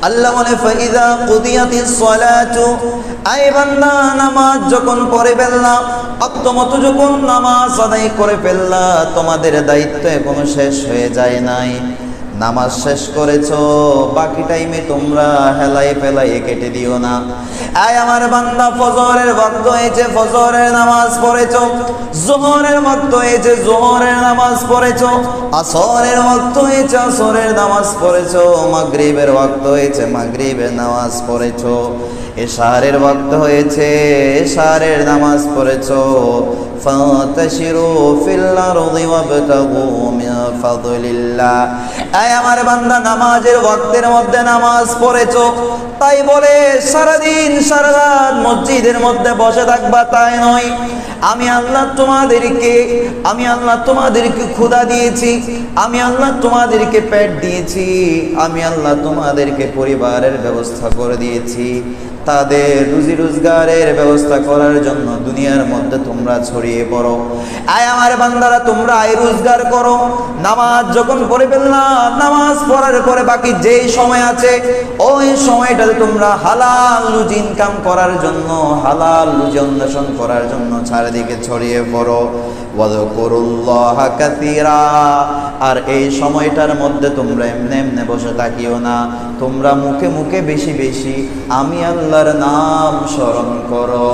আল্লাহ বলে ফাইদা কুদিয়াতিস সালাতু, আই বান্দা নামাজ যখন পড়ে ফেললা, অক্তমত যখন নামাজ আদায় করে ফেললা, তোমাদের দায়িত্ব এখনো শেষ হয়ে যায় নাই। নামাজ শেষ করেছো, বাকি টাইমে তোমরা হেলাই ফেলাই কেটে দিও না। আয় আমার বান্দা, ফজরের ওয়াক্ত হয়েছে, ফজরের নামাজ পড়েছো, যোহরের ওয়াক্ত হয়েছে, যোহরের নামাজ পড়েছো, আসরের ওয়াক্ত হয়েছে, আসরের নামাজ পড়েছো, মাগরিবের ওয়াক্ত হয়েছে, মাগরিবের নামাজ পড়েছো, এশারের ওয়াক্ত হয়েছে, এশারের নামাজ পড়েছো। ফাতাশিরু ফিল আরদি ওয়াবতাগু মিন ফাদলিল্লাহ। আয় আমার বান্দা, নামাজের ওয়াক্তের মধ্যে নামাজ পড়েছো, তাই বলে সারাদিন সারা রাত মসজিদের মধ্যে বসে থাকবা তাই নয়। আমি আল্লাহ তোমাদেরকে ক্ষুধা দিয়েছি, আমি আল্লাহ তোমাদেরকে পেট দিয়েছি, আমি আল্লাহ তোমাদেরকে পরিবারের ব্যবস্থা করে দিয়েছি। তাদের রুজি রোজগারের ব্যবস্থা করার জন্য দুনিয়ার মধ্যে তোমরা ছড়িয়ে পড়ো। আয় আমার বান্দারা, তোমরা আয় রোজগার করো। নামাজ যখন পড়ে ফেললা, নামাজ পড়ার পরে বাকি যেই সময় আছে, ওই সময়টাতে তোমরা হালাল রুজি ইনকাম করার জন্য, হালাল রুজি অন্বেষণ করার জন্য চারিদিকে ছড়িয়ে পড়ো। ওয়াযকুরুল্লাহা কাসীরা। আর এই সময়টার মধ্যে তোমরা এমনি এমনি বসে থাকিও না, তোমরা মুখে মুখে বেশি বেশি আমি আল্লাহর নাম স্মরণ করো।